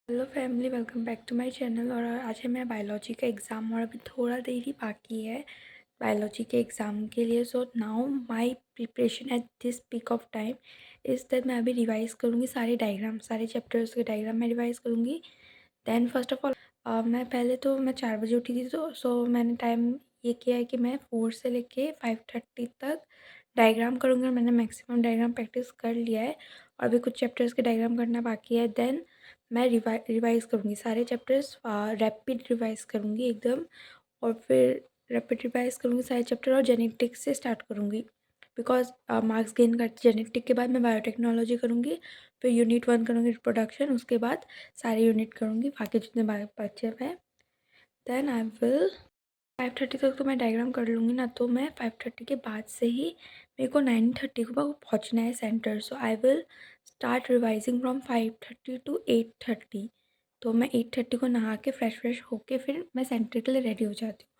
Hello family, welcome back to my channel. और आज है मेरा बायोलॉजी का एग्ज़ाम और अभी थोड़ा देर ही बाकी है बायोलॉजी के एग्ज़ाम के लिए। So now my preparation at this peak of time is that मैं अभी रिवाइज़ करूँगी सारे डायग्राम, सारे चैप्टर्स के डायग्राम मैं रिवाइज़ करूँगी। दैन फर्स्ट ऑफ ऑल मैं पहले तो मैं 4 बजे उठी थी, तो मैंने टाइम ये किया है कि मैं 4 से लेके 5:30 तक डायग्राम करूँगी और मैंने मैक्सिमम डायग्राम प्रैक्टिस कर लिया है और अभी कुछ चैप्टर्स के डायग्राम करना बाकी है। देन मैं रिवाइज़ करूँगी सारे चैप्टर्स, रैपिड रिवाइज़ करूँगी एकदम। और फिर रैपिड रिवाइज़ करूँगी सारे चैप्टर और जेनेटिक्स से स्टार्ट करूँगी, बिकॉज मार्क्स गेन करती जेनेटिक के बाद मैं बायोटेक्नोलॉजी करूँगी, फिर यूनिट 1 करूँगी रिप्रोडक्शन, उसके बाद सारे यूनिट करूँगी बाकी जितने बचे हैं। देन आई विल 5:30 तक तो मैं डायग्राम कर लूँगी ना, तो मैं 5:30 के बाद से ही मेरे को 9:30 को पहुँचना है centre. So I will start revising from 5:30 to 8:30। तो मैं 8:30 को नहा के फ्रेश होके फिर मैं सेंटर के लिए रेडी हो जाती हूँ।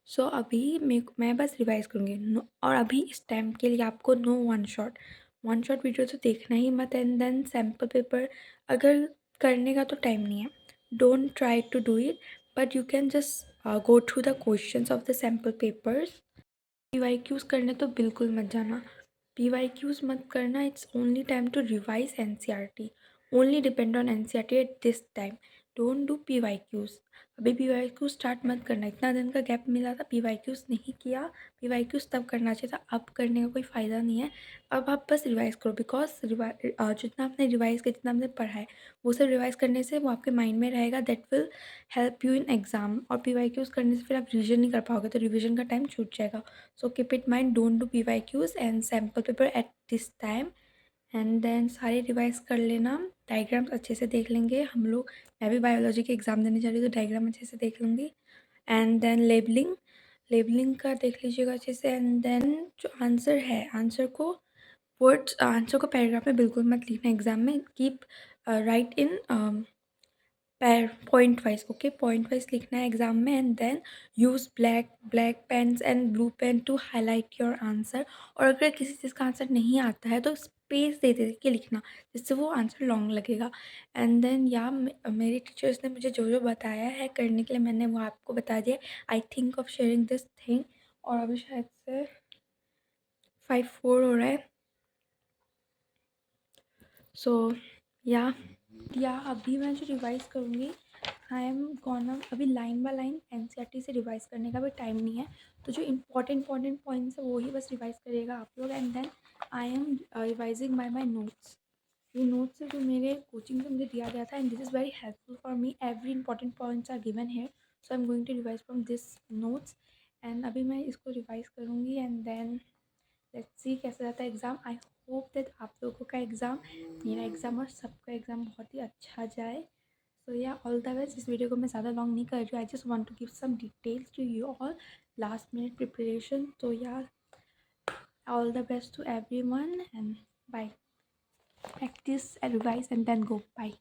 सो अभी मैं बस रिवाइज़ करूँगी और अभी इस टाइम के लिए आपको नो वन शॉट वीडियो तो देखना ही मत। एंड देन सैम्पल पेपर अगर करने का तो टाइम नहीं है, don't try to do it, but you can just go through the questions of the sample papers. PYQs करने तो बिल्कुल मत जाना। PYQs मत करना। It's only time to revise NCERT। Only depend on NCERT at this time. Don't do PYQs। अभी PYQs start मत करना। इतना दिन का गैप मिला था, PYQs नहीं किया। PYQs तब करना चाहिए था, अब करने का कोई फ़ायदा नहीं है। अब आप बस रिवाइज़ करो, बिकॉज जितना आपने रिवाइज़ किया, जितना आपने पढ़ा है, वो सब रिवाइज़ करने से वो आपके माइंड में रहेगा। That will help you in exam. और PYQs करने से फिर आप रिविजन नहीं कर पाओगे, तो रिविजन का टाइम छूट जाएगा। So keep it mind, don't do PYQs and sample paper at this time. And then सारे रिवाइज कर लेना, डायग्राम्स अच्छे से देख लेंगे हम लोग। मैं भी बायोलॉजी के एग्ज़ाम देने जा रही हूँ, तो डायग्राम अच्छे से देख लूँगी। एंड देन लेबलिंग का देख लीजिएगा अच्छे से। एंड देन जो आंसर है, आंसर को पैराग्राफ में बिल्कुल मत लिखना एग्ज़ाम में। Keep write in point wise, okay, point wise लिखना है एग्जाम में। And then use black pens and blue pen to highlight your answer. और अगर किसी चीज़ का आंसर नहीं आता है तो स्पेस दे के लिखना, जिससे वो आंसर लॉन्ग लगेगा। एंड देन मेरे टीचर्स ने मुझे जो जो बताया है करने के लिए, मैंने वो आपको बता दिया। I think of sharing this thing. और अभी शायद से 5:04 हो रहा है। सो या अभी मैं जो रिवाइज़ करूँगी, आई एम गॉना अभी लाइन बाय लाइन NCERT से रिवाइज़ करने का भी टाइम नहीं है। तो जो इम्पोर्टेंट पॉइंट्स है वो ही बस रिवाइज़ करिएगा आप लोग। And then I am revising my notes. ये नोट्स है जो मेरे कोचिंग से मुझे दिया गया था, and this is very helpful for me. Every important points are given here, so I am going to revise from this notes. And अभी मैं इसको रिवाइज़ करूँगी एंड देन लेट्स सी कैसा जाता है एग्ज़ाम। आई होप दैट आप लोगों का एग्ज़ाम, मेरा एग्ज़ाम और सबका एग्ज़ाम बहुत ही अच्छा जाए। So yeah all the best. इस वीडियो को मैं ज़्यादा लॉन्ग नहीं कर रही हूँ, I just want to give some details to you all, last minute preparation. तो yeah all the best to everyone and bye. Practice, advise and then go. Bye.